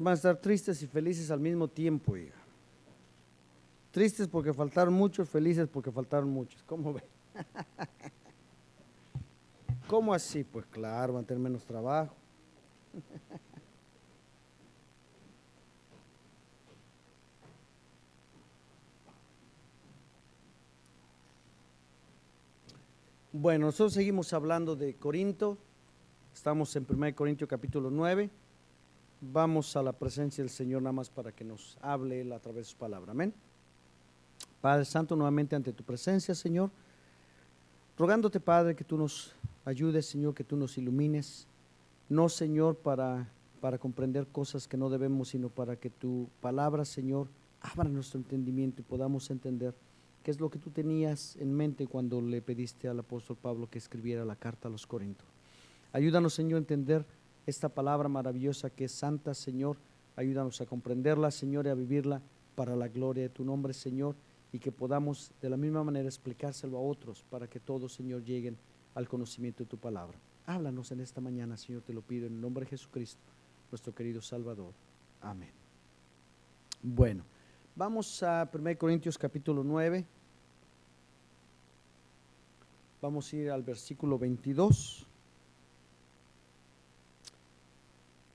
Van a estar tristes y felices al mismo tiempo, hija. Tristes porque faltaron muchos, felices porque faltaron muchos. ¿Cómo ven? ¿Cómo así? Pues claro, van a tener menos trabajo. Bueno, nosotros seguimos hablando de Corinto. Estamos en 1 Corintios capítulo 9. Vamos a la presencia del Señor nada más para que nos hable Él a través de su palabra. Amén. Padre Santo, nuevamente ante tu presencia, Señor, rogándote, Padre, que tú nos ayudes, Señor, que tú nos ilumines. No, Señor, para comprender cosas que no debemos, sino para que tu palabra, Señor, abra nuestro entendimiento y podamos entender qué es lo que tú tenías en mente cuando le pediste al apóstol Pablo que escribiera la carta a los Corintios. Ayúdanos, Señor, a entender esta palabra maravillosa que es santa, Señor. Ayúdanos a comprenderla, Señor, y a vivirla para la gloria de tu nombre, Señor, y que podamos de la misma manera explicárselo a otros para que todos, Señor, lleguen al conocimiento de tu palabra. Háblanos en esta mañana, Señor, te lo pido en el nombre de Jesucristo, nuestro querido Salvador. Amén. Bueno, vamos a 1 Corintios capítulo 9. Vamos a ir al versículo 22.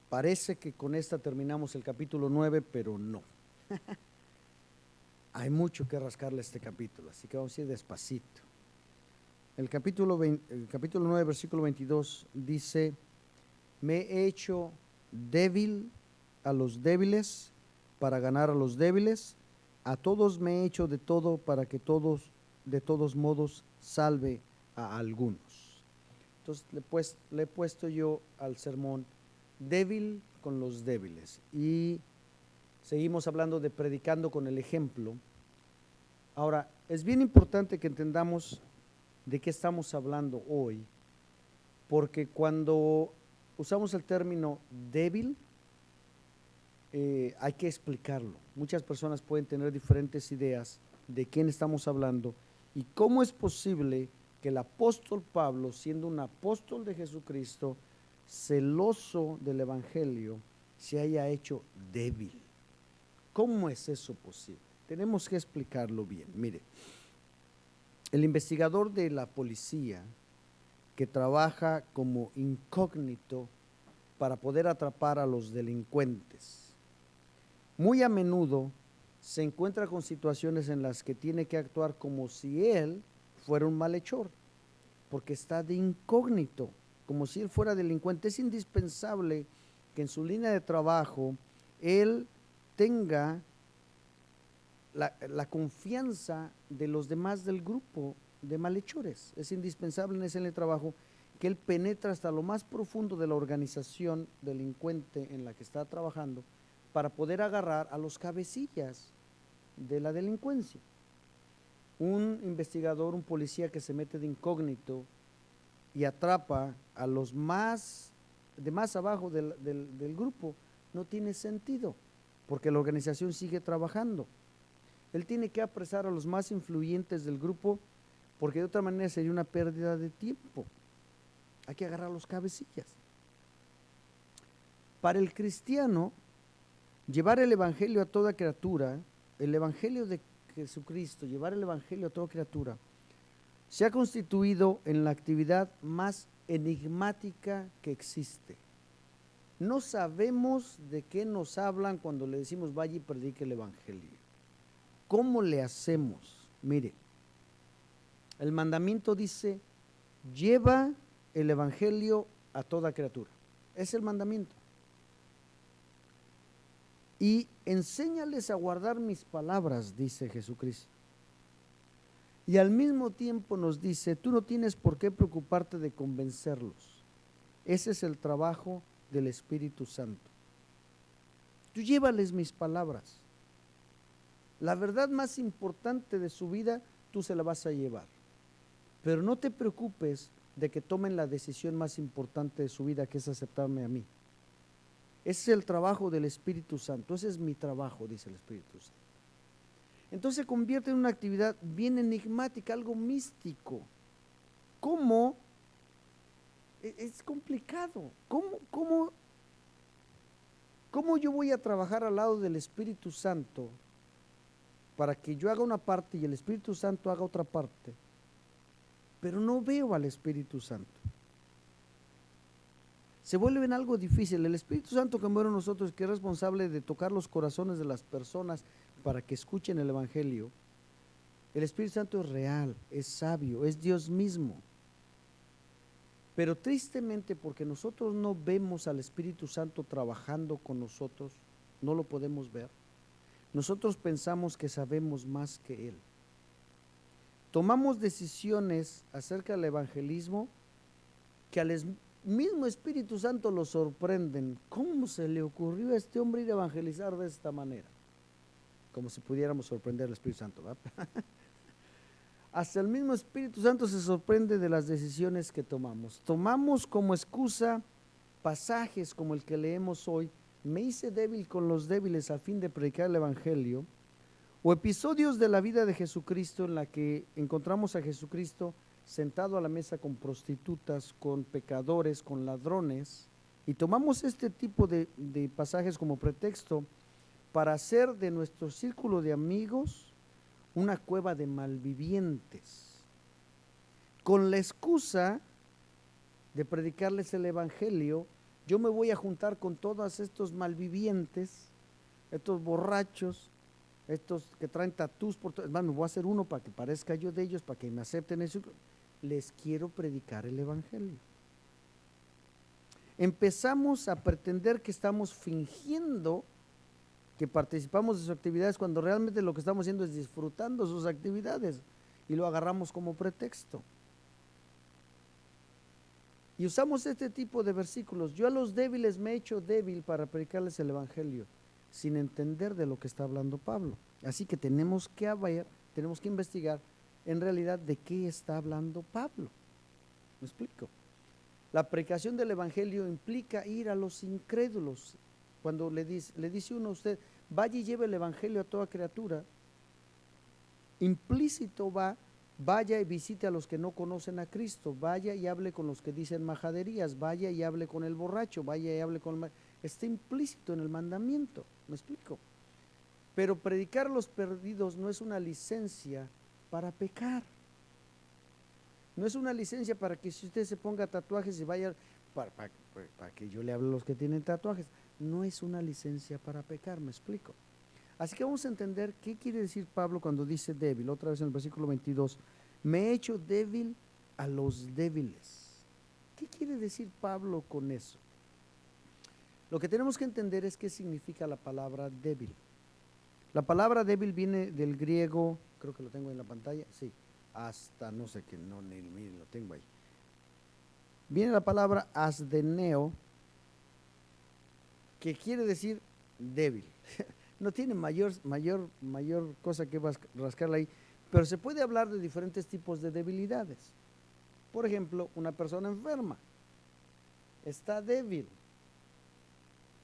Parece que con esta terminamos el capítulo 9, pero no. Hay mucho que rascarle a este capítulo, así que vamos a ir despacito. El capítulo 9, versículo 22 dice: me he hecho débil a los débiles para ganar a los débiles. A todos me he hecho de todo para que todos, de todos modos, salve a algunos. Entonces le he puesto yo al sermón débil con los débiles. Y seguimos hablando de predicando con el ejemplo. Ahora, es bien importante que entendamos de qué estamos hablando hoy, porque cuando usamos el término débil, hay que explicarlo. Muchas personas pueden tener diferentes ideas de quién estamos hablando y cómo es posible que el apóstol Pablo, siendo un apóstol de Jesucristo, celoso del Evangelio, se haya hecho débil. ¿Cómo es eso posible? Tenemos que explicarlo bien. Mire, el investigador de la policía que trabaja como incógnito para poder atrapar a los delincuentes, muy a menudo se encuentra con situaciones en las que tiene que actuar como si él fuera un malhechor, porque está de incógnito, como si él fuera delincuente. Es indispensable que en su línea de trabajo él tenga la confianza de los demás del grupo de malhechores. Es indispensable en ese trabajo que él penetre hasta lo más profundo de la organización delincuente en la que está trabajando para poder agarrar a los cabecillas de la delincuencia. Un investigador, un policía que se mete de incógnito y atrapa a los de más abajo del grupo, no tiene sentido, porque la organización sigue trabajando. Él tiene que apresar a los más influyentes del grupo, porque de otra manera sería una pérdida de tiempo. Hay que agarrar a los cabecillas. Para el cristiano, llevar el evangelio a toda criatura, el evangelio de Jesucristo, llevar el evangelio a toda criatura, se ha constituido en la actividad más enigmática que existe. No sabemos de qué nos hablan cuando le decimos vaya y predique el evangelio. ¿Cómo le hacemos? Mire, el mandamiento dice: lleva el evangelio a toda criatura. Es el mandamiento. Y enséñales a guardar mis palabras, dice Jesucristo. Y al mismo tiempo nos dice: tú no tienes por qué preocuparte de convencerlos. Ese es el trabajo del Espíritu Santo. Tú llévales mis palabras. La verdad más importante de su vida, tú se la vas a llevar. Pero no te preocupes de que tomen la decisión más importante de su vida, que es aceptarme a mí. Ese es el trabajo del Espíritu Santo. Ese es mi trabajo, dice el Espíritu Santo. Entonces se convierte en una actividad bien enigmática, algo místico. ¿Cómo? Es complicado. ¿Cómo ¿Cómo yo voy a trabajar al lado del Espíritu Santo para que yo haga una parte y el Espíritu Santo haga otra parte? Pero no veo al Espíritu Santo. Se vuelve en algo difícil. El Espíritu Santo que muere en nosotros, que es responsable de tocar los corazones de las personas para que escuchen el Evangelio. El Espíritu Santo es real, es sabio, es Dios mismo. Pero tristemente, porque nosotros no vemos al Espíritu Santo trabajando con nosotros, no lo podemos ver, nosotros pensamos que sabemos más que Él. Tomamos decisiones acerca del evangelismo que al mismo Espíritu Santo lo sorprenden. ¿Cómo se le ocurrió a este hombre ir a evangelizar de esta manera? Como si pudiéramos sorprender al Espíritu Santo, ¿verdad? Hasta el mismo Espíritu Santo se sorprende de las decisiones que tomamos. Tomamos como excusa pasajes como el que leemos hoy: me hice débil con los débiles a fin de predicar el Evangelio, o episodios de la vida de Jesucristo en la que encontramos a Jesucristo sentado a la mesa con prostitutas, con pecadores, con ladrones, y tomamos este tipo de pasajes como pretexto para hacer de nuestro círculo de amigos una cueva de malvivientes, con la excusa de predicarles el Evangelio. Yo me voy a juntar con todos estos malvivientes, estos borrachos, estos que traen tatús por todo. Me voy a hacer uno para que parezca yo de ellos, para que me acepten eso. Les quiero predicar el Evangelio. Empezamos a pretender que estamos fingiendo que participamos de sus actividades, cuando realmente lo que estamos haciendo es disfrutando sus actividades, y lo agarramos como pretexto. Y usamos este tipo de versículos: yo a los débiles me he hecho débil para predicarles el Evangelio, sin entender de lo que está hablando Pablo. Así que tenemos que ver, tenemos que investigar en realidad de qué está hablando Pablo. ¿Me explico? La predicación del Evangelio implica ir a los incrédulos. Cuando le dice uno a usted, vaya y lleve el Evangelio a toda criatura, implícito vaya y visite a los que no conocen a Cristo, vaya y hable con los que dicen majaderías, vaya y hable con el borracho, vaya y hable con el... Está implícito en el mandamiento. ¿Me explico? Pero predicar a los perdidos no es una licencia para pecar. No es una licencia para que si usted se ponga tatuajes y vaya para que yo le hable a los que tienen tatuajes. No es una licencia para pecar, ¿me explico? Así que vamos a entender qué quiere decir Pablo cuando dice débil. Otra vez en el versículo 22, me he hecho débil a los débiles. ¿Qué quiere decir Pablo con eso? Lo que tenemos que entender es qué significa la palabra débil. La palabra débil viene del griego, creo que lo tengo en la pantalla, sí, hasta no sé qué, no, ni lo tengo ahí. Viene la palabra asdeneo, que quiere decir débil. No tiene mayor cosa que rascarla ahí, pero se puede hablar de diferentes tipos de debilidades. Por ejemplo, una persona enferma está débil.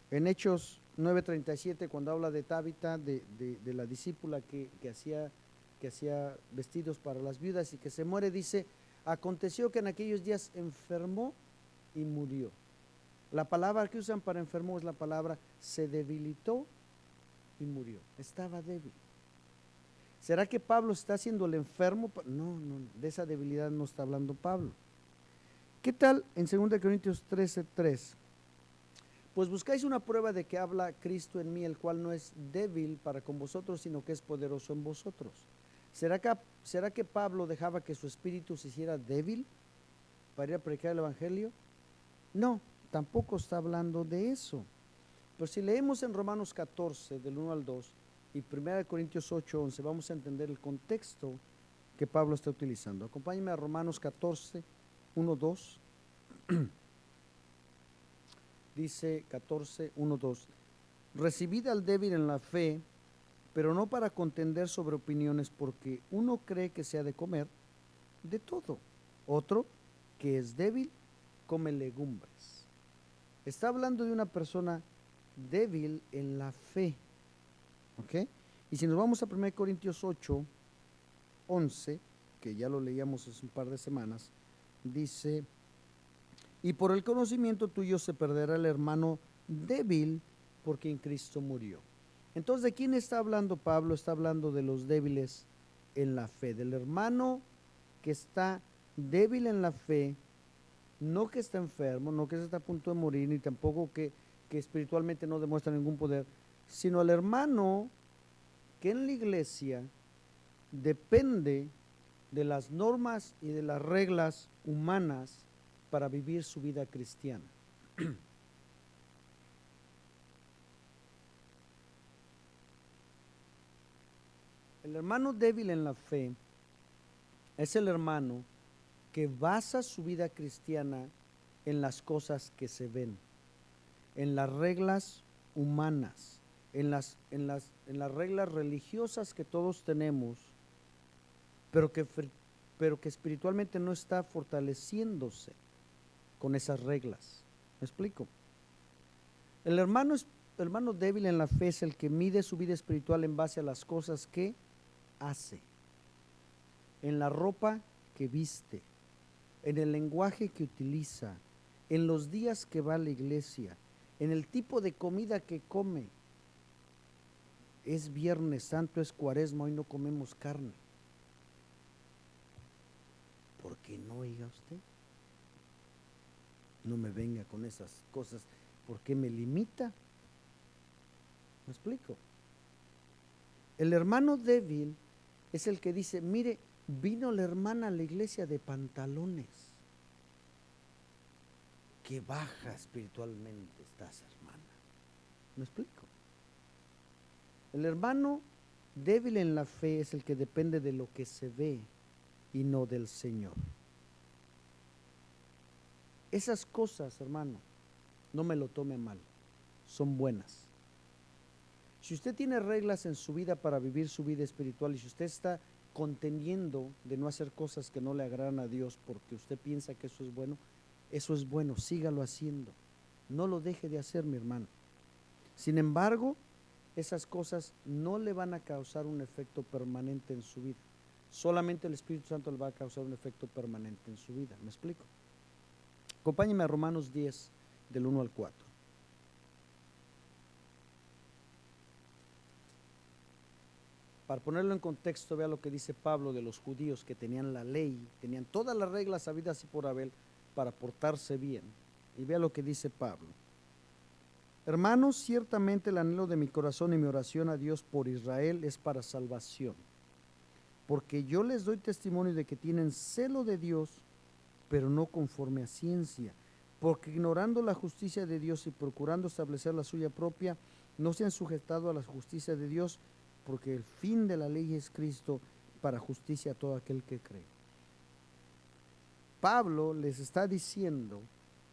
En Hechos 9:37, cuando habla de Tabita, de la discípula que hacía vestidos para las viudas y que se muere, dice: aconteció que en aquellos días enfermó y murió. La palabra que usan para enfermo es la palabra se debilitó y murió. Estaba débil. ¿Será que Pablo está haciendo el enfermo? No, de esa debilidad no está hablando Pablo. ¿Qué tal en 2 Corintios 13:3? Pues buscáis una prueba de que habla Cristo en mí, el cual no es débil para con vosotros, sino que es poderoso en vosotros. ¿Será que Pablo dejaba que su espíritu se hiciera débil para ir a predicar el Evangelio? No, tampoco está hablando de eso. Pero si leemos en Romanos 14, del 1 al 2, y 1 Corintios 8, 11, vamos a entender el contexto que Pablo está utilizando. Acompáñenme a Romanos 14, 1, 2. Dice 14, 1, 2. Recibid al débil en la fe, pero no para contender sobre opiniones, porque uno cree que se ha de comer de todo. Otro, que es débil, come legumbres. Está hablando de una persona débil en la fe. ¿Ok? Y si nos vamos a 1 Corintios 8, 11, que ya lo leíamos hace un par de semanas, dice: y por el conocimiento tuyo se perderá el hermano débil por quien Cristo murió. Entonces, ¿de quién está hablando Pablo? Está hablando de los débiles en la fe, del hermano que está débil en la fe, no que está enfermo, no que se está a punto de morir, ni tampoco que espiritualmente no demuestra ningún poder, sino el hermano que en la iglesia depende de las normas y de las reglas humanas para vivir su vida cristiana. El hermano débil en la fe es el hermano que basa su vida cristiana en las cosas que se ven, en las reglas humanas, en las reglas religiosas que todos tenemos, pero que espiritualmente no está fortaleciéndose con esas reglas. ¿Me explico? El hermano débil en la fe es el que mide su vida espiritual en base a las cosas que hace, en la ropa que viste, en el lenguaje que utiliza, en los días que va a la iglesia, en el tipo de comida que come. Es Viernes Santo, es Cuaresma, hoy no comemos carne. ¿Por qué no, oiga usted? No me venga con esas cosas. ¿Por qué me limita? ¿Me explico? El hermano débil es el que dice, mire, vino la hermana a la iglesia de pantalones. Qué baja espiritualmente estás, hermana. ¿Me explico? El hermano débil en la fe es el que depende de lo que se ve y no del Señor. Esas cosas, hermano, no me lo tome mal, son buenas. Si usted tiene reglas en su vida para vivir su vida espiritual y si usted está contendiendo de no hacer cosas que no le agradan a Dios porque usted piensa que eso es bueno, sígalo haciendo. No lo deje de hacer, mi hermano. Sin embargo, esas cosas no le van a causar un efecto permanente en su vida. Solamente el Espíritu Santo le va a causar un efecto permanente en su vida. ¿Me explico? Acompáñeme a Romanos 10, del 1 al 4. Para ponerlo en contexto, vea lo que dice Pablo de los judíos que tenían la ley, tenían todas las reglas habidas y por haber para portarse bien. Y vea lo que dice Pablo. Hermanos, ciertamente el anhelo de mi corazón y mi oración a Dios por Israel es para salvación, porque yo les doy testimonio de que tienen celo de Dios, pero no conforme a ciencia, porque ignorando la justicia de Dios y procurando establecer la suya propia, no se han sujetado a la justicia de Dios, porque el fin de la ley es Cristo para justicia a todo aquel que cree. Pablo les está diciendo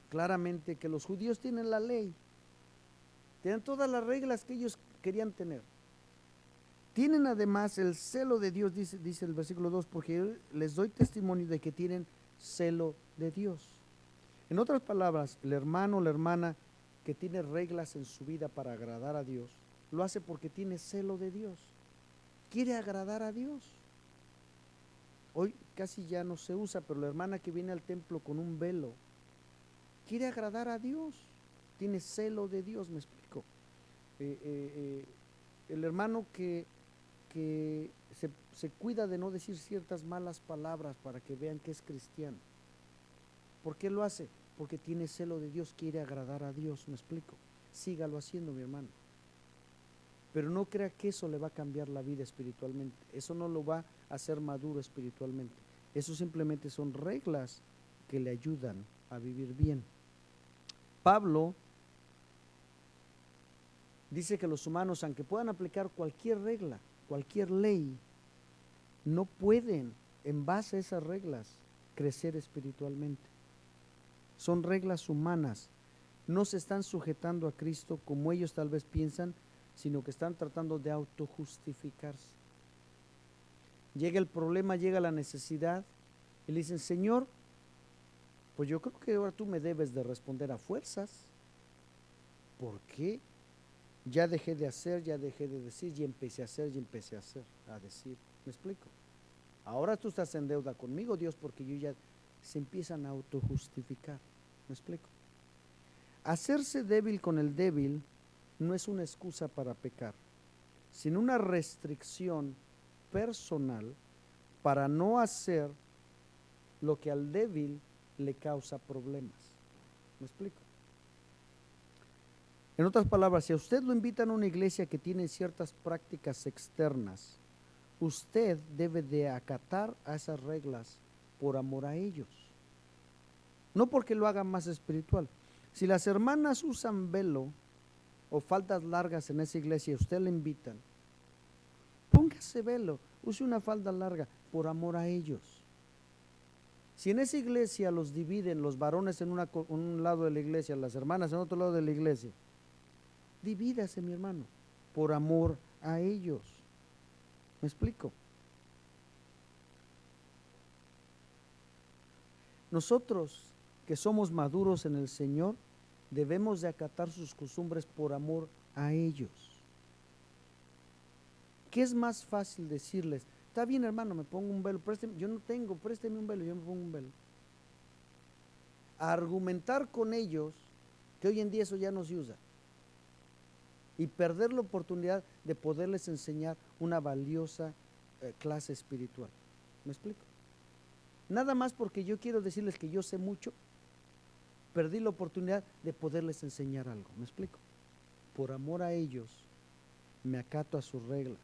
claramente que los judíos tienen la ley, tienen todas las reglas que ellos querían tener. Tienen además el celo de Dios, dice el versículo 2, porque les doy testimonio de que tienen celo de Dios. En otras palabras, el hermano o la hermana que tiene reglas en su vida para agradar a Dios, lo hace porque tiene celo de Dios. Quiere agradar a Dios. Hoy casi ya no se usa, pero la hermana que viene al templo con un velo, quiere agradar a Dios. Tiene celo de Dios, me explico. El hermano que se cuida de no decir ciertas malas palabras para que vean que es cristiano. ¿Por qué lo hace? Porque tiene celo de Dios, quiere agradar a Dios, me explico. Sígalo haciendo, mi hermano. Pero no crea que eso le va a cambiar la vida espiritualmente. Eso no lo va a hacer maduro espiritualmente. Eso simplemente son reglas que le ayudan a vivir bien. Pablo dice que los humanos, aunque puedan aplicar cualquier regla, cualquier ley, no pueden, en base a esas reglas, crecer espiritualmente. Son reglas humanas. No se están sujetando a Cristo como ellos tal vez piensan, sino que están tratando de autojustificarse. Llega el problema, llega la necesidad, y le dicen, Señor, pues yo creo que ahora tú me debes de responder a fuerzas. ¿Por qué? Ya dejé de hacer, ya dejé de decir, y empecé a hacer, a decir. ¿Me explico? Ahora tú estás en deuda conmigo, Dios, porque yo ya se empiezan a autojustificar. ¿Me explico? Hacerse débil con el débil no es una excusa para pecar, sino una restricción personal para no hacer lo que al débil le causa problemas. ¿Me explico? En otras palabras, si a usted lo invitan a una iglesia que tiene ciertas prácticas externas, usted debe de acatar a esas reglas por amor a ellos, no porque lo haga más espiritual. Si las hermanas usan velo o faldas largas en esa iglesia y a usted le invitan, póngase velo, use una falda larga por amor a ellos. Si en esa iglesia los dividen los varones en un lado de la iglesia, las hermanas en otro lado de la iglesia, divídase, mi hermano, por amor a ellos. ¿Me explico? Nosotros que somos maduros en el Señor, debemos de acatar sus costumbres por amor a ellos. ¿Qué es más fácil decirles? Está bien, hermano, me pongo un velo, présteme, yo no tengo, présteme un velo, yo me pongo un velo. A argumentar con ellos que hoy en día eso ya no se usa y perder la oportunidad de poderles enseñar una valiosa clase espiritual. ¿Me explico? Nada más porque yo quiero decirles que yo sé mucho, perdí la oportunidad de poderles enseñar algo. ¿Me explico? Por amor a ellos, me acato a sus reglas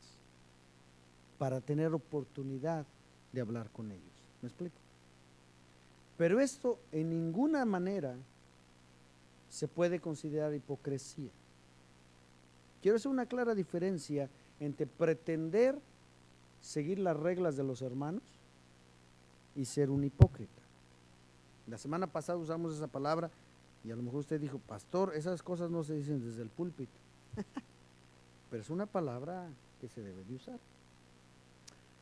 para tener oportunidad de hablar con ellos. ¿Me explico? Pero esto en ninguna manera se puede considerar hipocresía. Quiero hacer una clara diferencia entre pretender seguir las reglas de los hermanos y ser un hipócrita. La semana pasada usamos esa palabra y a lo mejor usted dijo, pastor, esas cosas no se dicen desde el púlpito. Pero es una palabra que se debe de usar.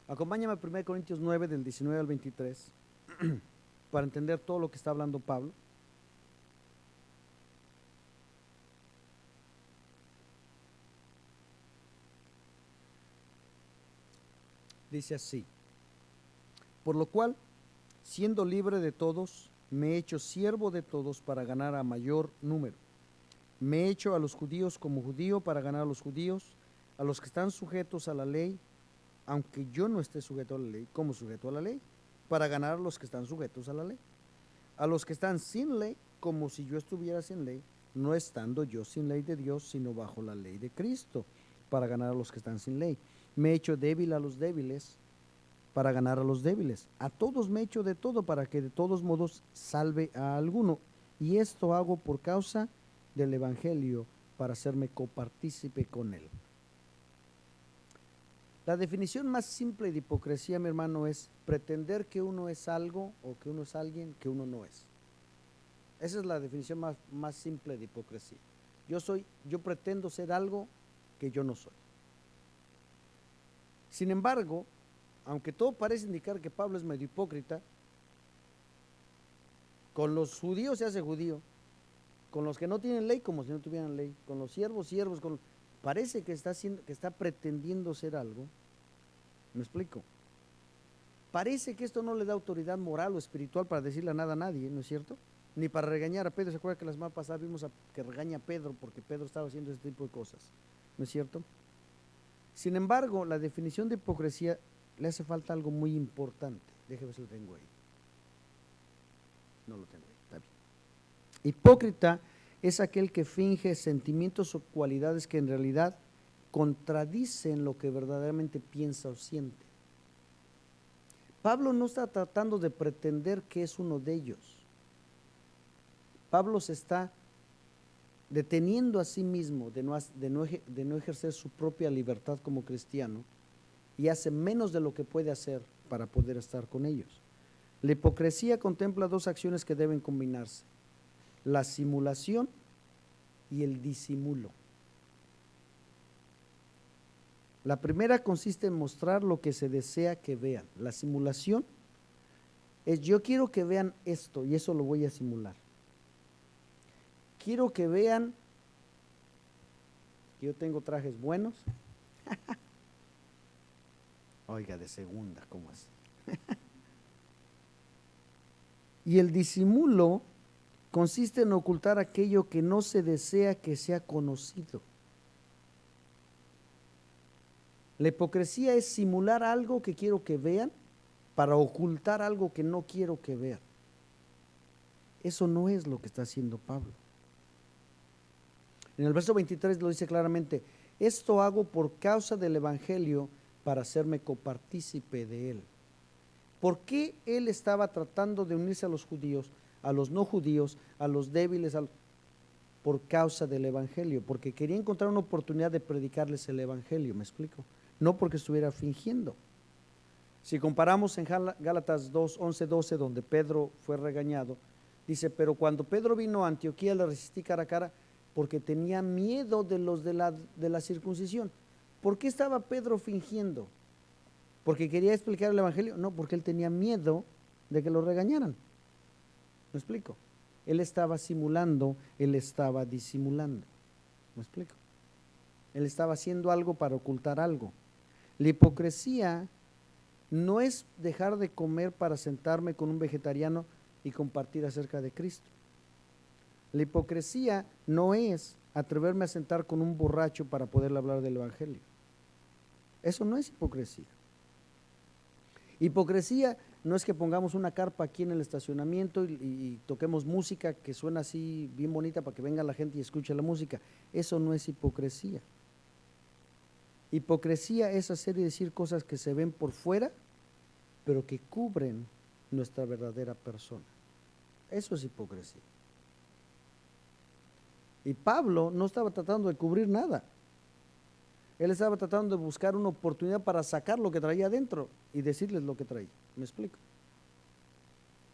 Acompáñame a 1 Corintios 9 del 19 al 23 para entender todo lo que está hablando Pablo. Dice así: por lo cual, siendo libre de todos, me he hecho siervo de todos para ganar a mayor número. Me he hecho a los judíos como judío para ganar a los judíos, a los que están sujetos a la ley, aunque yo no esté sujeto a la ley, como sujeto a la ley, para ganar a los que están sujetos a la ley. A los que están sin ley, como si yo estuviera sin ley, no estando yo sin ley de Dios, sino bajo la ley de Cristo, para ganar a los que están sin ley. Me he hecho débil a los débiles, para ganar a los débiles. A todos me he hecho de todo, para que de todos modos salve a alguno. Y esto hago por causa del Evangelio, para hacerme copartícipe con él. La definición más simple de hipocresía, mi hermano, es pretender que uno es algo o que uno es alguien que uno no es. Esa es la definición más simple de hipocresía. Yo pretendo ser algo que yo no soy. Sin embargo, aunque todo parece indicar que Pablo es medio hipócrita, con los judíos se hace judío, con los que no tienen ley como si no tuvieran ley, con los siervos, parece que está pretendiendo ser algo. ¿Me explico? Parece que esto no le da autoridad moral o espiritual para decirle nada a nadie, ¿no es cierto? Ni para regañar a Pedro. ¿Se acuerda que la semana pasada vimos que regaña a Pedro porque Pedro estaba haciendo este tipo de cosas? ¿No es cierto? Sin embargo, la definición de hipocresía le hace falta algo muy importante. Déjeme ver si lo tengo ahí. No lo tengo ahí, está bien. Hipócrita es aquel que finge sentimientos o cualidades que en realidad contradicen lo que verdaderamente piensa o siente. Pablo no está tratando de pretender que es uno de ellos. Pablo se está deteniendo a sí mismo de no ejercer su propia libertad como cristiano y hace menos de lo que puede hacer para poder estar con ellos. La hipocresía contempla dos acciones que deben combinarse: la simulación y el disimulo. La primera consiste en mostrar lo que se desea que vean. La simulación es: yo quiero que vean esto y eso lo voy a simular. Quiero que vean que yo tengo trajes buenos. Oiga, de segunda, ¿cómo así? Y el disimulo consiste en ocultar aquello que no se desea que sea conocido. La hipocresía es simular algo que quiero que vean para ocultar algo que no quiero que vean. Eso no es lo que está haciendo Pablo. En el verso 23 lo dice claramente: esto hago por causa del evangelio, para hacerme copartícipe de él. ¿Por qué él estaba tratando de unirse a los judíos, a los no judíos, a los débiles? Por causa del evangelio, porque quería encontrar una oportunidad de predicarles el evangelio, ¿me explico? No porque estuviera fingiendo. Si comparamos en Gálatas 2, 11, 12, donde Pedro fue regañado, dice: pero cuando Pedro vino a Antioquía le resistí cara a cara, porque tenía miedo de los de la circuncisión. ¿Por qué estaba Pedro fingiendo? ¿Porque quería explicar el evangelio? No, porque él tenía miedo de que lo regañaran. ¿Me explico? Él estaba simulando, él estaba disimulando. ¿Me explico? Él estaba haciendo algo para ocultar algo. La hipocresía no es dejar de comer para sentarme con un vegetariano y compartir acerca de Cristo. La hipocresía no es atreverme a sentar con un borracho para poderle hablar del evangelio. Eso no es hipocresía. Hipocresía no es que pongamos una carpa aquí en el estacionamiento y toquemos música que suena así bien bonita para que venga la gente y escuche la música. Eso no es hipocresía. Hipocresía es hacer y decir cosas que se ven por fuera, pero que cubren nuestra verdadera persona. Eso es hipocresía. Y Pablo no estaba tratando de cubrir nada. Él estaba tratando de buscar una oportunidad para sacar lo que traía adentro y decirles lo que traía. ¿Me explico?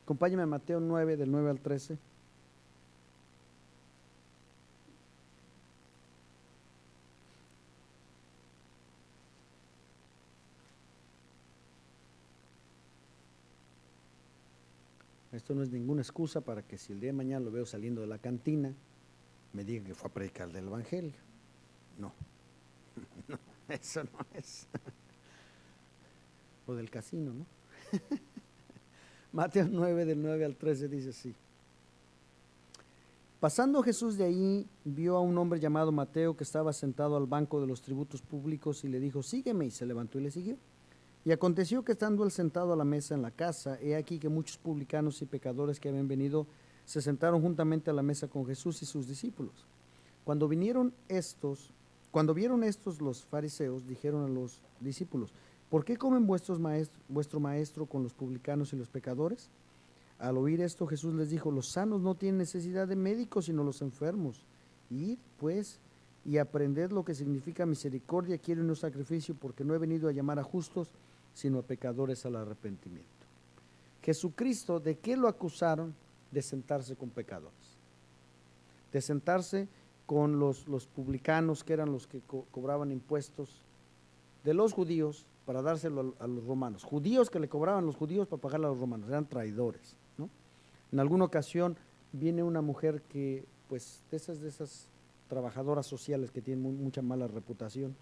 Acompáñame a Mateo 9, del 9 al 13. Esto no es ninguna excusa para que si el día de mañana lo veo saliendo de la cantina, me diga que fue a predicar del evangelio. No, no, eso no es. O del casino, ¿no? Mateo 9, del 9 al 13 dice así: pasando Jesús de ahí, vio a un hombre llamado Mateo que estaba sentado al banco de los tributos públicos y le dijo: sígueme, y se levantó y le siguió. Y aconteció que estando él sentado a la mesa en la casa, he aquí que muchos publicanos y pecadores que habían venido se sentaron juntamente a la mesa con Jesús y sus discípulos. Cuando vieron estos los fariseos, dijeron a los discípulos: ¿por qué comen vuestro maestro con los publicanos y los pecadores? Al oír esto, Jesús les dijo: los sanos no tienen necesidad de médicos, sino los enfermos. Id, pues, y aprended lo que significa misericordia, quiero no sacrificio, porque no he venido a llamar a justos, sino a pecadores al arrepentimiento. Jesucristo, ¿de qué lo acusaron? De sentarse con pecadores, de sentarse con los publicanos, que eran los que cobraban impuestos de los judíos para dárselo a los romanos. Judíos que le cobraban a los judíos para pagarle a los romanos, eran traidores, ¿no? En alguna ocasión viene una mujer que, pues, de esas trabajadoras sociales que tienen mucha mala reputación,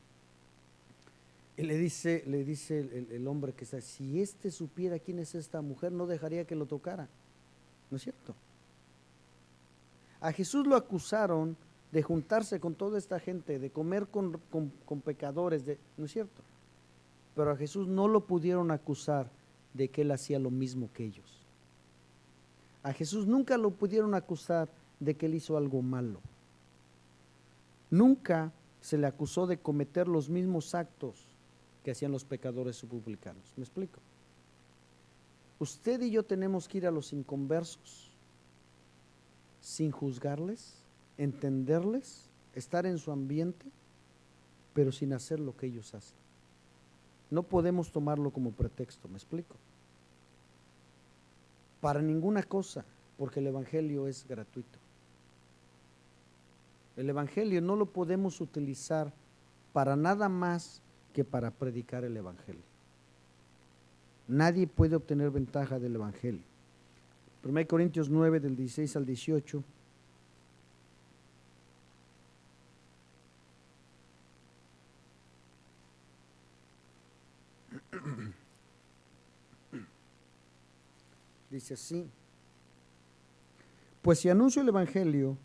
y le dice el hombre que está: si supiera quién es esta mujer, no dejaría que lo tocara. ¿No es cierto? A Jesús lo acusaron de juntarse con toda esta gente, de comer con pecadores, ¿no es cierto? Pero a Jesús no lo pudieron acusar de que él hacía lo mismo que ellos. A Jesús nunca lo pudieron acusar de que él hizo algo malo. Nunca se le acusó de cometer los mismos actos que hacían los pecadores o publicanos. ¿Me explico? Usted y yo tenemos que ir a los inconversos sin juzgarles, entenderles, estar en su ambiente, pero sin hacer lo que ellos hacen. No podemos tomarlo como pretexto, ¿me explico? Para ninguna cosa, porque el evangelio es gratuito. El evangelio no lo podemos utilizar para nada más que para predicar el evangelio. Nadie puede obtener ventaja del evangelio. 1 Corintios 9, del 16 al 18. Dice así: pues si anuncio el evangelio,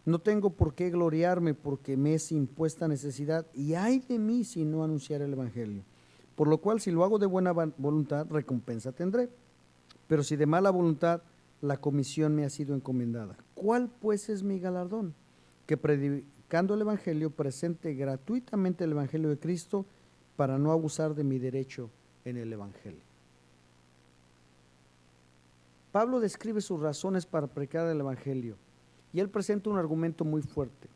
No tengo por qué gloriarme porque me es impuesta necesidad, y ay de mí si no anunciar el Evangelio. Por lo cual, si lo hago de buena voluntad, recompensa tendré. Pero si de mala voluntad, la comisión me ha sido encomendada. ¿Cuál pues es mi galardón? Que predicando el Evangelio presente gratuitamente el Evangelio de Cristo para no abusar de mi derecho en el Evangelio. Pablo describe sus razones para predicar el Evangelio y él presenta un argumento muy fuerte.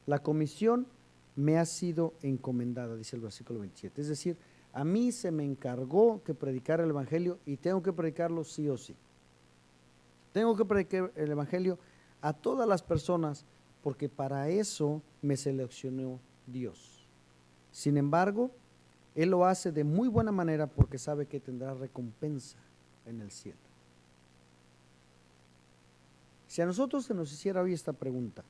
La comisión me ha sido encomendada, dice el versículo 27. Es decir, a mí se me encargó que predicar el Evangelio y tengo que predicarlo sí o sí. Tengo que predicar el Evangelio a todas las personas porque para eso me seleccionó Dios. Sin embargo, Él lo hace de muy buena manera porque sabe que tendrá recompensa en el cielo. Si a nosotros se nos hiciera hoy esta pregunta,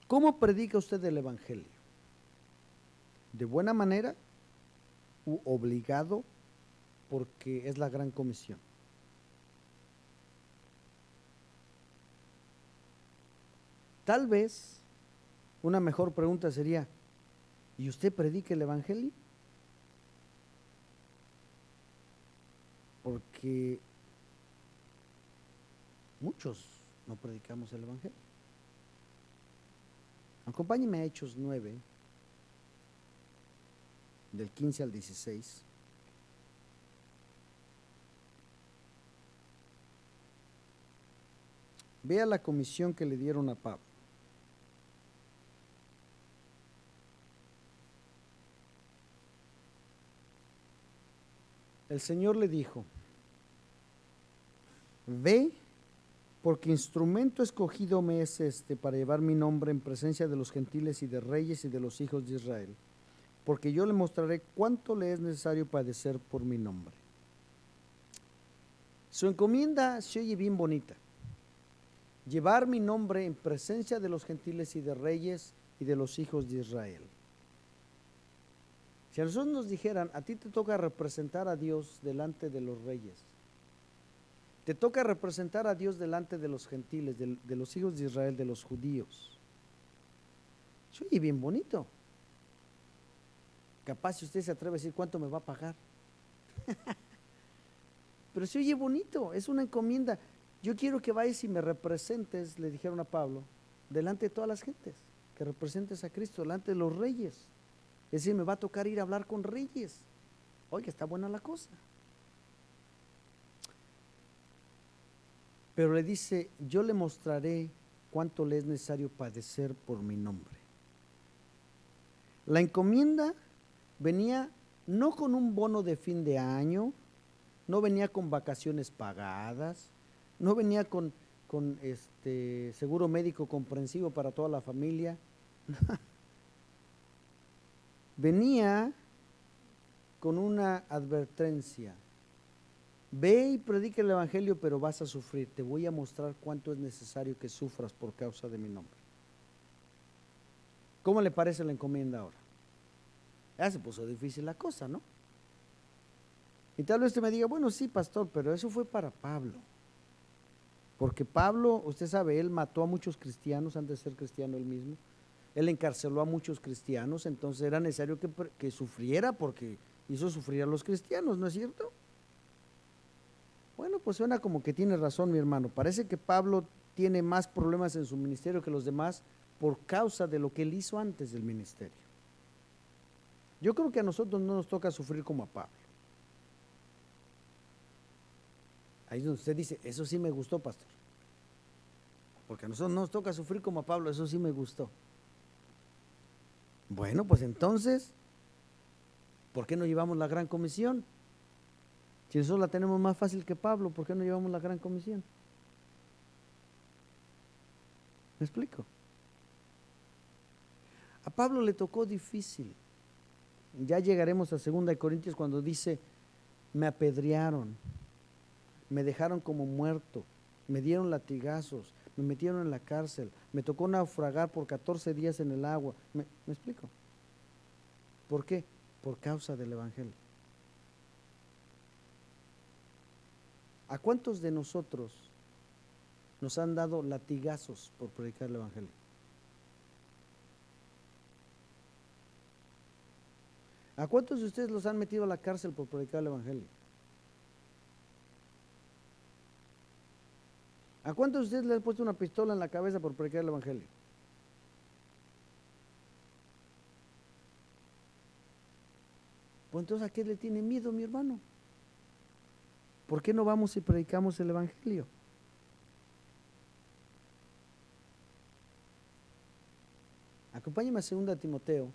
¿cómo predica usted el Evangelio? ¿De buena manera u obligado porque es la gran comisión? Tal vez una mejor pregunta sería, ¿y usted predica el Evangelio? Porque muchos no predicamos el Evangelio. Acompáñeme a Hechos 9, del 15 al 16. Vea la comisión que le dieron a Pablo. El Señor le dijo, ve, porque instrumento escogido me es este para llevar mi nombre en presencia de los gentiles y de reyes y de los hijos de Israel, porque yo le mostraré cuánto le es necesario padecer por mi nombre. Su encomienda se oye bien bonita. Llevar mi nombre en presencia de los gentiles y de reyes y de los hijos de Israel. Si a nosotros nos dijeran, a ti te toca representar a Dios delante de los reyes, te toca representar a Dios delante de los gentiles, de los hijos de Israel, de los judíos. Se oye bien bonito. Capaz si usted se atreve a decir cuánto me va a pagar. Pero se oye bonito, es una encomienda. Yo quiero que vayas y me representes, le dijeron a Pablo, delante de todas las gentes, que representes a Cristo delante de los reyes. Es decir, me va a tocar ir a hablar con reyes. Oye, está buena la cosa. Pero le dice, yo le mostraré cuánto le es necesario padecer por mi nombre. La encomienda venía no con un bono de fin de año, no venía con vacaciones pagadas, no venía con seguro médico comprensivo para toda la familia. Venía con una advertencia. Ve y predica el Evangelio, pero vas a sufrir. Te voy a mostrar cuánto es necesario que sufras por causa de mi nombre. ¿Cómo le parece la encomienda ahora? Ya se puso difícil la cosa, ¿no? Y tal vez usted me diga, bueno, sí, pastor, pero eso fue para Pablo. Porque Pablo, usted sabe, él mató a muchos cristianos antes de ser cristiano él mismo. Él encarceló a muchos cristianos, entonces era necesario que sufriera porque hizo sufrir a los cristianos, ¿no es cierto? Bueno, pues suena como que tiene razón mi hermano. Parece que Pablo tiene más problemas en su ministerio que los demás por causa de lo que él hizo antes del ministerio. Yo creo que a nosotros no nos toca sufrir como a Pablo. Ahí es donde usted dice, eso sí me gustó, pastor. Porque a nosotros no nos toca sufrir como a Pablo, eso sí me gustó. Bueno, pues entonces, ¿por qué no llevamos la gran comisión? Si nosotros la tenemos más fácil que Pablo, ¿por qué no llevamos la gran comisión? ¿Me explico? A Pablo le tocó difícil. Ya llegaremos a 2 Corintios cuando dice, me apedrearon, me dejaron como muerto, me dieron latigazos, me metieron en la cárcel, me tocó naufragar por 14 días en el agua. ¿Me explico? ¿Por qué? Por causa del Evangelio. ¿A cuántos de nosotros nos han dado latigazos por predicar el Evangelio. ¿A cuántos de ustedes los han metido a la cárcel por predicar el Evangelio? ¿A cuántos de ustedes les han puesto una pistola en la cabeza por predicar el Evangelio? Pues entonces, ¿a qué le tiene miedo, mi hermano? ¿Por qué no vamos y predicamos el Evangelio? Acompáñame a 2 Timoteo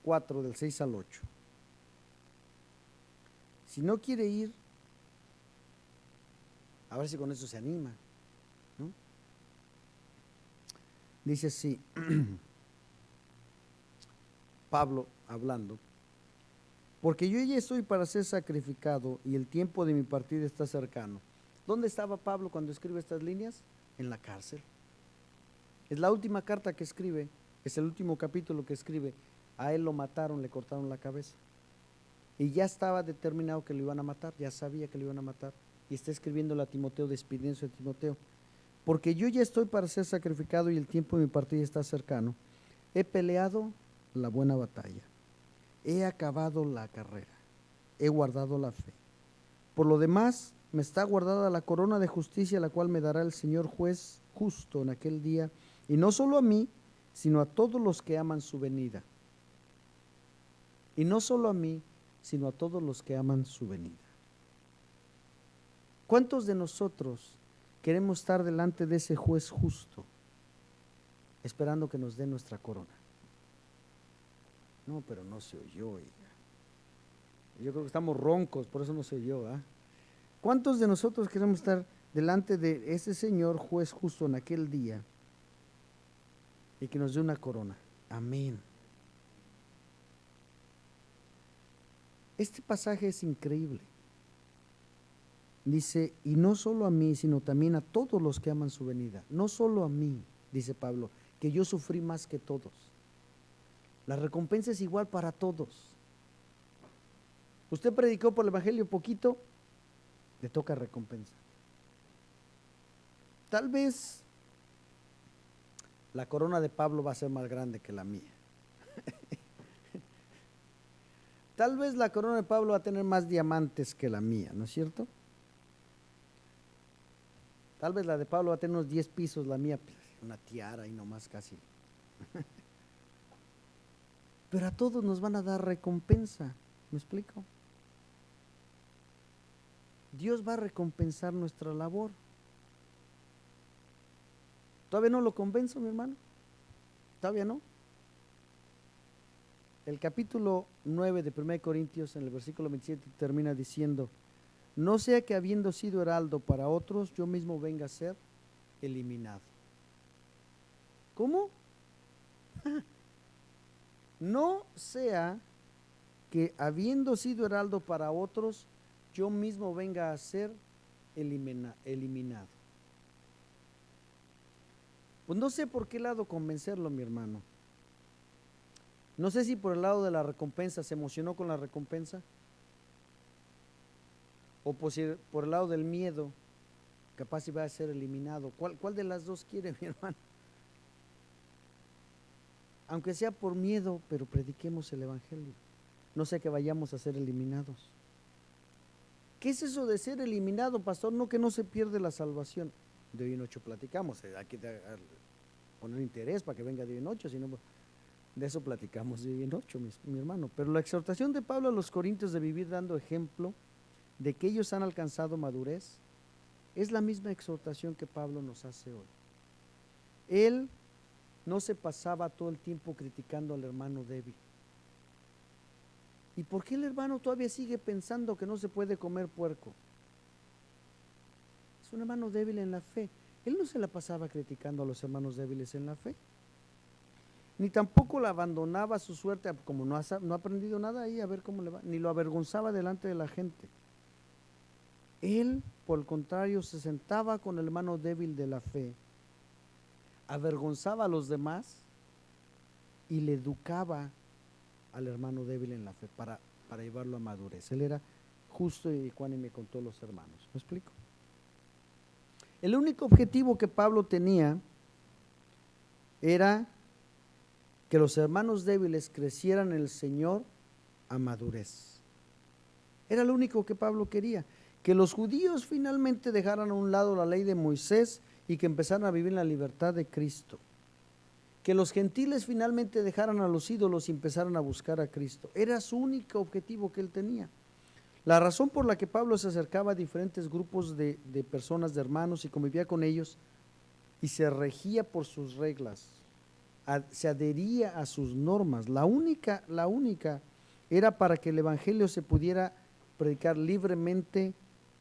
4, del 6 al 8. Si no quiere ir, a ver si con eso se anima, ¿no? Dice así, Pablo hablando, porque yo ya estoy para ser sacrificado y el tiempo de mi partida está cercano. ¿Dónde estaba Pablo cuando escribe estas líneas? En la cárcel. Es la última carta que escribe, es el último capítulo que escribe. A él lo mataron, le cortaron la cabeza. Y ya estaba determinado que lo iban a matar, ya sabía que lo iban a matar. Y está escribiendo a Timoteo, despidiéndose de Timoteo. Porque yo ya estoy para ser sacrificado y el tiempo de mi partida está cercano. He peleado la buena batalla. He acabado la carrera. He guardado la fe. Por lo demás, me está guardada la corona de justicia, la cual me dará el Señor juez justo en aquel día. Y no solo a mí, sino a todos los que aman su venida. Y no solo a mí, sino a todos los que aman su venida. ¿Cuántos de nosotros queremos estar delante de ese juez justo, esperando que nos dé nuestra corona? No, pero no se oyó, oiga. Yo creo que estamos roncos, por eso no se oyó, ¿eh? ¿Cuántos de nosotros queremos estar delante de ese Señor juez justo en aquel día y que nos dé una corona? Amén. Este pasaje es increíble. Dice, y no solo a mí, sino también a todos los que aman su venida. No solo a mí, dice Pablo, que yo sufrí más que todos. La recompensa es igual para todos. Usted predicó por el Evangelio poquito, le toca recompensa. Tal vez la corona de Pablo va a ser más grande que la mía. Tal vez la corona de Pablo va a tener más diamantes que la mía, ¿no es cierto? Tal vez la de Pablo va a tener unos 10 pisos, la mía pues, una tiara y nomás casi. Pero a todos nos van a dar recompensa, ¿me explico? Dios va a recompensar nuestra labor. ¿Todavía no lo convenzo, mi hermano? ¿Todavía no? El capítulo 9 de 1 Corintios, en el versículo 27, termina diciendo, no sea que habiendo sido heraldo para otros, yo mismo venga a ser eliminado. ¿Cómo? No sea que habiendo sido heraldo para otros, yo mismo venga a ser eliminado. Pues no sé por qué lado convencerlo, mi hermano. No sé si por el lado de la recompensa, se emocionó con la recompensa, o por el lado del miedo, capaz iba a ser eliminado. ¿Cuál de las dos quiere, mi hermano? Aunque sea por miedo, pero prediquemos el Evangelio. No sea que vayamos a ser eliminados. ¿Qué es eso de ser eliminado, pastor? No, que no se pierde la salvación. De hoy en ocho platicamos, hay que poner interés para que venga de hoy en ocho, sino de eso platicamos de hoy en ocho, mi hermano. Pero la exhortación de Pablo a los corintios de vivir dando ejemplo de que ellos han alcanzado madurez es la misma exhortación que Pablo nos hace hoy. Él no se pasaba todo el tiempo criticando al hermano débil. ¿Y por qué el hermano todavía sigue pensando que no se puede comer puerco? Es un hermano débil en la fe. Él no se la pasaba criticando a los hermanos débiles en la fe, ni tampoco la abandonaba a su suerte, como no ha aprendido nada ahí, a ver cómo le va, ni lo avergonzaba delante de la gente. Él, por el contrario, se sentaba con el hermano débil de la fe, avergonzaba a los demás y le educaba al hermano débil en la fe para llevarlo a madurez. Él era justo y ecuánime con todos los hermanos. ¿Me explico? El único objetivo que Pablo tenía era que los hermanos débiles crecieran en el Señor a madurez. Era lo único que Pablo quería, que los judíos finalmente dejaran a un lado la ley de Moisés y que empezaran a vivir en la libertad de Cristo. Que los gentiles finalmente dejaran a los ídolos y empezaran a buscar a Cristo. Era su único objetivo que él tenía. La razón por la que Pablo se acercaba a diferentes grupos de personas, de hermanos, y convivía con ellos y se regía por sus reglas, se adhería a sus normas, la única era para que el evangelio se pudiera predicar libremente,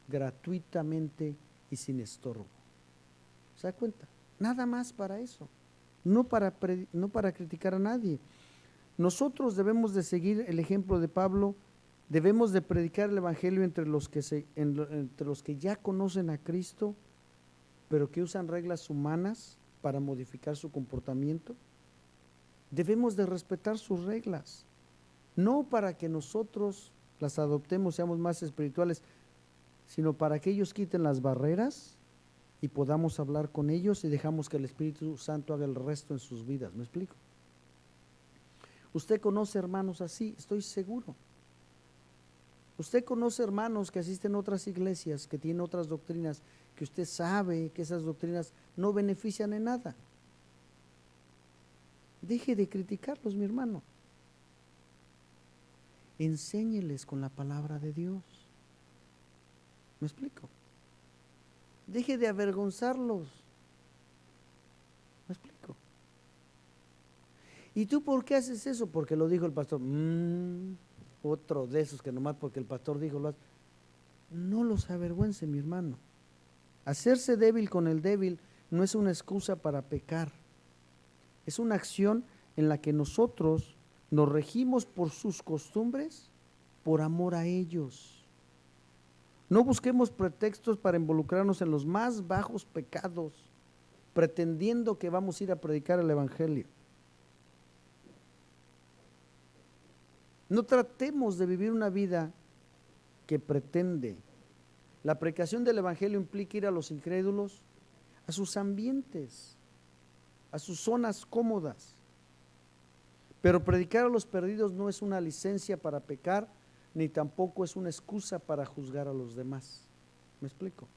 gratuitamente y sin estorbo. ¿Se da cuenta? Nada más para eso, no para criticar a nadie. Nosotros debemos de seguir el ejemplo de Pablo, debemos de predicar el evangelio entre los que ya conocen a Cristo, pero que usan reglas humanas para modificar su comportamiento. Debemos de respetar sus reglas, no para que nosotros las adoptemos, seamos más espirituales, sino para que ellos quiten las barreras y podamos hablar con ellos y dejamos que el Espíritu Santo haga el resto en sus vidas. ¿Me explico? Usted conoce hermanos así, estoy seguro. Usted conoce hermanos que asisten a otras iglesias, que tienen otras doctrinas, que usted sabe que esas doctrinas no benefician en nada. Deje de criticarlos, mi hermano. Enséñeles con la palabra de Dios. ¿Me explico? Deje de avergonzarlos. ¿Me explico? ¿Y tú por qué haces eso? Porque lo dijo el pastor. Otro de esos que nomás porque el pastor dijo lo hace. No los avergüence, mi hermano. Hacerse débil con el débil no es una excusa para pecar. Es una acción en la que nosotros nos regimos por sus costumbres, por amor a ellos. No busquemos pretextos para involucrarnos en los más bajos pecados, pretendiendo que vamos a ir a predicar el evangelio. No tratemos de vivir una vida que pretende. La predicación del evangelio implica ir a los incrédulos, a sus ambientes, a sus zonas cómodas. Pero predicar a los perdidos no es una licencia para pecar, ni tampoco es una excusa para juzgar a los demás. ¿Me explico?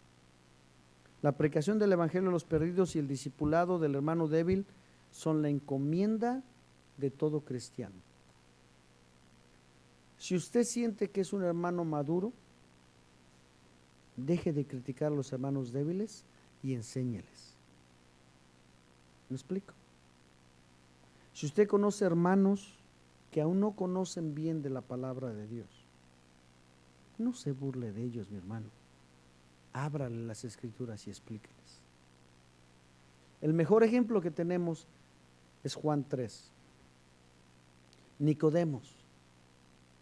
La predicación del evangelio a los perdidos y el discipulado del hermano débil son la encomienda de todo cristiano. Si usted siente que es un hermano maduro, deje de criticar a los hermanos débiles y enséñeles. ¿Me explico? Si usted conoce hermanos que aún no conocen bien de la palabra de Dios, no se burle de ellos, mi hermano. Ábrale las escrituras y explíqueles. El mejor ejemplo que tenemos es Juan 3. Nicodemos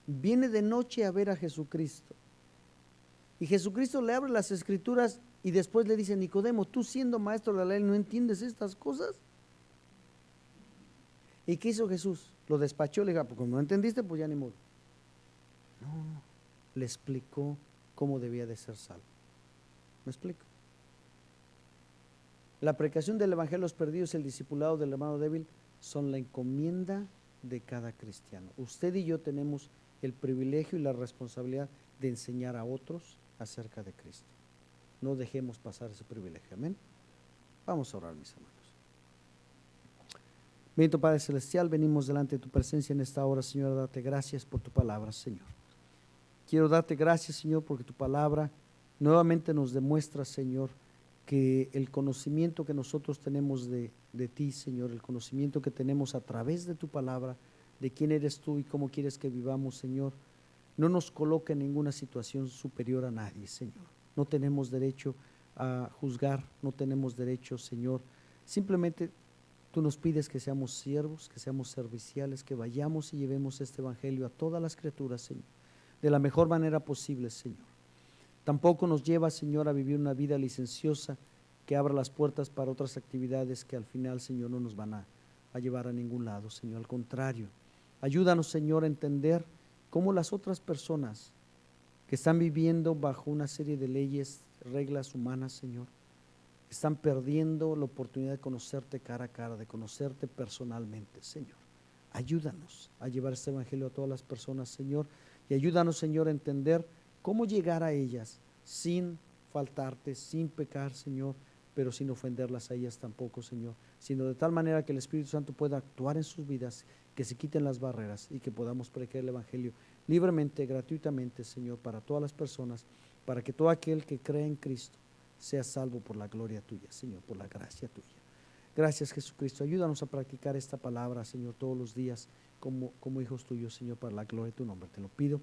viene de noche a ver a Jesucristo. Y Jesucristo le abre las escrituras y después le dice: Nicodemo, tú siendo maestro de la ley, ¿no entiendes estas cosas? ¿Y qué hizo Jesús? Lo despachó, le dijo: pues como no entendiste, pues ya ni modo. No, le explicó cómo debía de ser salvo. ¿Me explico? La predicación del evangelio a los perdidos y el discipulado del hermano débil son la encomienda de cada cristiano. Usted y yo tenemos el privilegio y la responsabilidad de enseñar a otros acerca de Cristo. No dejemos pasar ese privilegio. Amén. Vamos a orar, mis hermanos. Bendito Padre Celestial, venimos delante de tu presencia en esta hora, Señor, a darte gracias por tu palabra, Señor. Quiero darte gracias, Señor, porque tu palabra nuevamente nos demuestra, Señor, que el conocimiento que nosotros tenemos de ti, Señor, el conocimiento que tenemos a través de tu palabra, de quién eres tú y cómo quieres que vivamos, Señor, no nos coloca en ninguna situación superior a nadie, Señor. No tenemos derecho a juzgar, no tenemos derecho, Señor. Simplemente tú nos pides que seamos siervos, que seamos serviciales, que vayamos y llevemos este evangelio a todas las criaturas, Señor, de la mejor manera posible, Señor. Tampoco nos lleva, Señor, a vivir una vida licenciosa que abra las puertas para otras actividades que al final, Señor, no nos van a llevar a ningún lado, Señor. Al contrario, ayúdanos, Señor, a entender cómo las otras personas que están viviendo bajo una serie de leyes, reglas humanas, Señor, están perdiendo la oportunidad de conocerte cara a cara, de conocerte personalmente, Señor. Ayúdanos a llevar este evangelio a todas las personas, Señor, y ayúdanos, Señor, a entender cómo llegar a ellas sin faltarte, sin pecar, Señor, pero sin ofenderlas a ellas tampoco, Señor, sino de tal manera que el Espíritu Santo pueda actuar en sus vidas, que se quiten las barreras y que podamos predicar el evangelio libremente, gratuitamente, Señor, para todas las personas, para que todo aquel que cree en Cristo sea salvo por la gloria tuya, Señor, por la gracia tuya. Gracias, Jesucristo. Ayúdanos a practicar esta palabra, Señor, todos los días como hijos tuyos, Señor, para la gloria de tu nombre. Te lo pido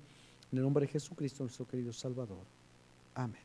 en el nombre de Jesucristo, nuestro querido Salvador. Amén.